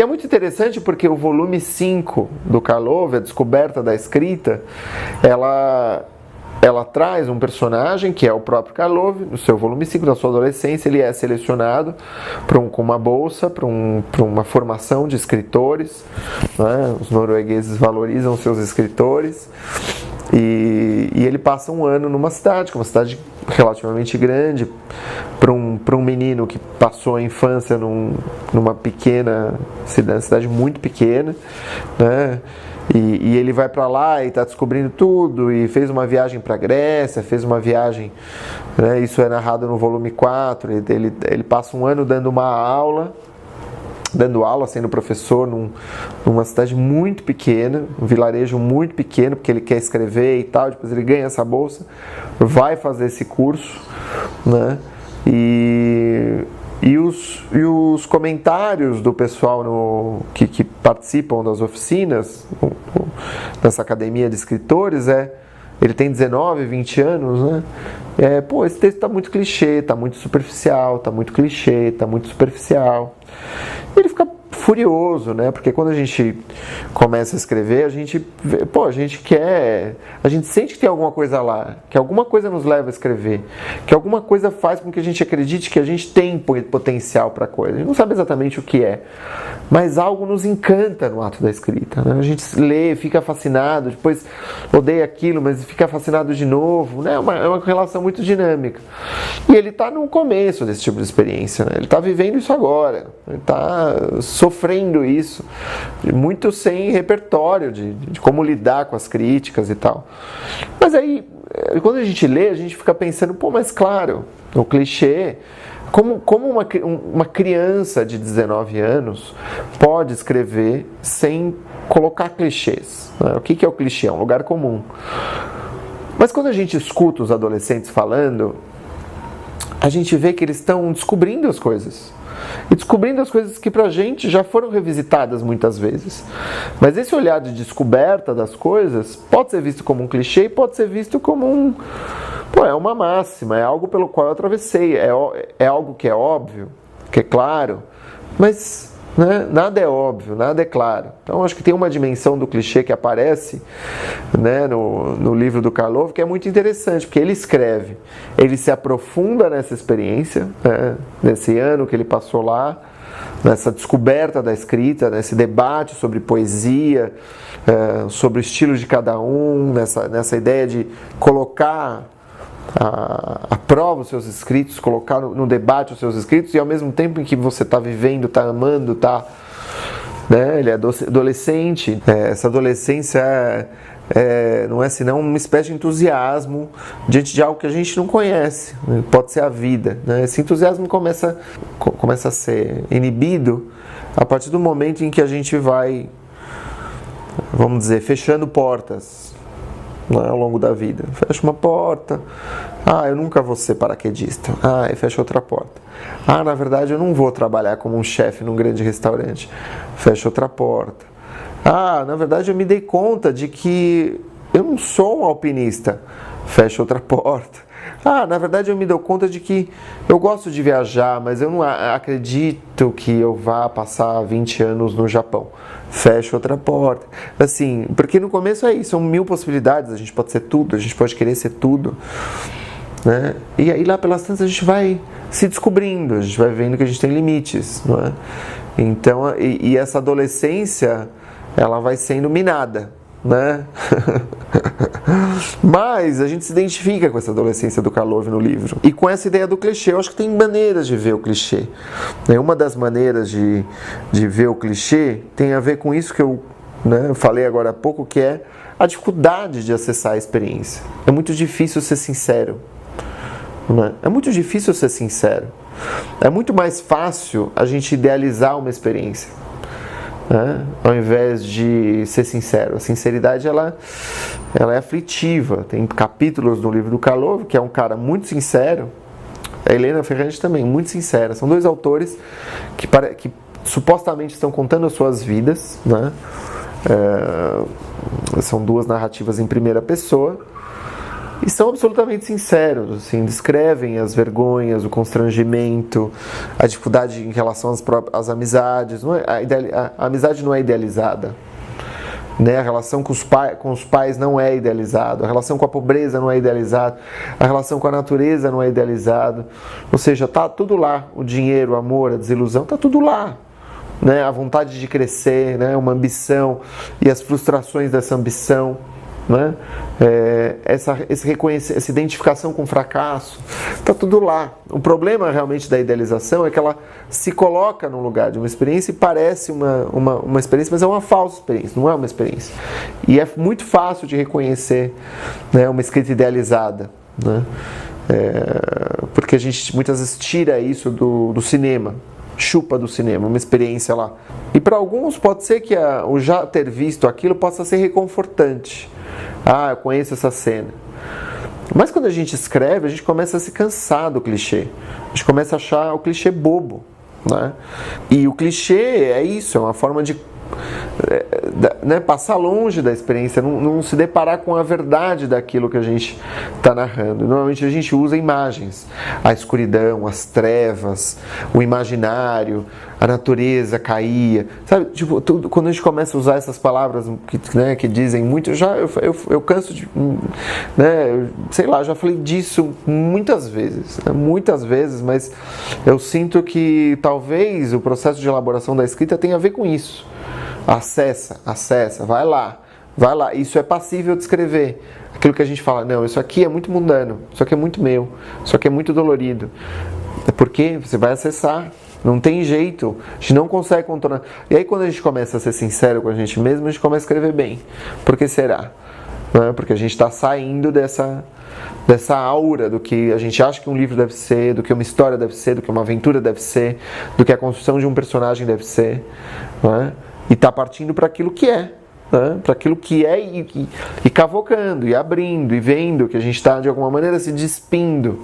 E é muito interessante porque o volume 5 do Karlov, A Descoberta da Escrita, ela traz um personagem que é o próprio Karlov. No seu volume 5, na sua adolescência, ele é selecionado com uma bolsa para uma formação de escritores, né? Os noruegueses valorizam seus escritores, e ele passa um ano numa cidade, que é uma cidade relativamente grande, para um menino que passou a infância numa pequena cidade muito pequena, né? E ele vai para lá e está descobrindo tudo, e fez uma viagem para a Grécia, fez uma viagem, né? Isso é narrado no volume 4, ele passa um ano dando aula, sendo professor numa cidade muito pequena, um vilarejo muito pequeno, porque ele quer escrever e tal. Depois ele ganha essa bolsa, vai fazer esse curso, né? E os comentários do pessoal que participam das oficinas nessa academia de escritores ele tem 19, 20 anos, né? Esse texto está muito clichê, está muito superficial, está muito clichê, está muito superficial. E ele fica furioso, né? Porque quando a gente começa a escrever, a gente sente que tem alguma coisa lá, que alguma coisa nos leva a escrever, que alguma coisa faz com que a gente acredite que a gente tem potencial para a coisa. A gente não sabe exatamente o que é, mas algo nos encanta no ato da escrita, né? A gente lê, fica fascinado, depois odeia aquilo, mas fica fascinado de novo, né? É uma relação muito dinâmica. E ele está no começo desse tipo de experiência, né? Ele está vivendo isso agora, ele está sofrendo isso, muito sem repertório de como lidar com as críticas e tal. Mas aí, quando a gente lê, a gente fica pensando, mas claro, o clichê, como uma criança de 19 anos pode escrever sem colocar clichês, né? O que é o clichê? É um lugar comum. Mas quando a gente escuta os adolescentes falando, a gente vê que eles estão descobrindo as coisas. E descobrindo as coisas que pra gente já foram revisitadas muitas vezes. Mas esse olhar de descoberta das coisas pode ser visto como um clichê e pode ser visto como é uma máxima, é algo pelo qual eu atravessei, é algo que é óbvio, que é claro, mas, né, nada é óbvio, nada é claro. Então acho que tem uma dimensão do clichê que aparece, né, no livro do Karlov, que é muito interessante, porque ele escreve, ele se aprofunda nessa experiência, né, nesse ano que ele passou lá, nessa descoberta da escrita, nesse debate sobre poesia, sobre o estilo de cada um, nessa ideia de colocar a prova os seus escritos, colocar no debate os seus escritos, e ao mesmo tempo em que você está vivendo, está amando, né, ele é adolescente, essa adolescência não é senão uma espécie de entusiasmo diante de algo que a gente não conhece, né? Pode ser a vida, né? Esse entusiasmo começa a ser inibido a partir do momento em que a gente vai, vamos dizer, fechando portas, né, ao longo da vida. Fecha uma porta, eu nunca vou ser paraquedista, e fecha outra porta. Na verdade eu não vou trabalhar como um chefe num grande restaurante, fecha outra porta. Na verdade eu me dei conta de que eu não sou um alpinista, fecha outra porta. Na verdade eu me dou conta de que eu gosto de viajar, mas eu não acredito que eu vá passar 20 anos no Japão, fecha outra porta. Assim, porque no começo são 1000 possibilidades, a gente pode ser tudo, a gente pode querer ser tudo, né? E aí lá pelas tantas a gente vai se descobrindo, a gente vai vendo que a gente tem limites, não é? Então, e essa adolescência, ela vai sendo minada, né? Mas a gente se identifica com essa adolescência do Karlov no livro, e com essa ideia do clichê. Eu acho que tem maneiras de ver o clichê, né? Uma das maneiras de ver o clichê tem a ver com isso que eu falei agora há pouco, que é a dificuldade de acessar a experiência. É muito difícil ser sincero, né? É muito difícil ser sincero. É muito mais fácil a gente idealizar uma experiência, né, ao invés de ser sincero. A sinceridade ela é aflitiva. Tem capítulos no livro do Karlov que é um cara muito sincero, a Helena Ferrante também, muito sincera. São dois autores que supostamente estão contando as suas vidas, né? São duas narrativas em primeira pessoa, e são absolutamente sinceros, assim, descrevem as vergonhas, o constrangimento, a dificuldade em relação às amizades. Não é, a amizade não é idealizada, né? A relação com os pais não é idealizada, a relação com a pobreza não é idealizada, a relação com a natureza não é idealizada. Ou seja, está tudo lá, o dinheiro, o amor, a desilusão, está tudo lá. Né? A vontade de crescer, né? Uma ambição e as frustrações dessa ambição. Né? Essa identificação com o fracasso, está tudo lá. O problema realmente da idealização é que ela se coloca no lugar de uma experiência e parece uma experiência, mas é uma falsa experiência, não é uma experiência. E é muito fácil de reconhecer, né, uma escrita idealizada, né? Porque a gente muitas vezes tira isso do cinema, chupa do cinema, uma experiência lá. E para alguns pode ser que o já ter visto aquilo possa ser reconfortante. Ah, eu conheço essa cena. Mas quando a gente escreve, a gente começa a se cansar do clichê. A gente começa a achar o clichê bobo, né? E o clichê é isso, é uma forma de né, passar longe da experiência, não se deparar com a verdade daquilo que a gente está narrando. Normalmente a gente usa imagens, a escuridão, as trevas, o imaginário, a natureza caía, sabe? Tipo, quando a gente começa a usar essas palavras que dizem muito, eu canso de, né, sei lá, já falei disso muitas vezes, mas eu sinto que talvez o processo de elaboração da escrita tenha a ver com isso. Acessa, vai lá, isso é passível de escrever. Aquilo que a gente fala, não, isso aqui é muito mundano, isso aqui é muito meu, isso aqui é muito dolorido. É porque você vai acessar, não tem jeito, a gente não consegue contornar. E aí quando a gente começa a ser sincero com a gente mesmo, a gente começa a escrever bem. Por que será? Não é? Porque a gente está saindo dessa aura do que a gente acha que um livro deve ser, do que uma história deve ser, do que uma aventura deve ser, do que a construção de um personagem deve ser, não é? E está partindo para aquilo que é, né? Para aquilo que é e cavocando, e abrindo, e vendo que a gente está de alguma maneira se despindo.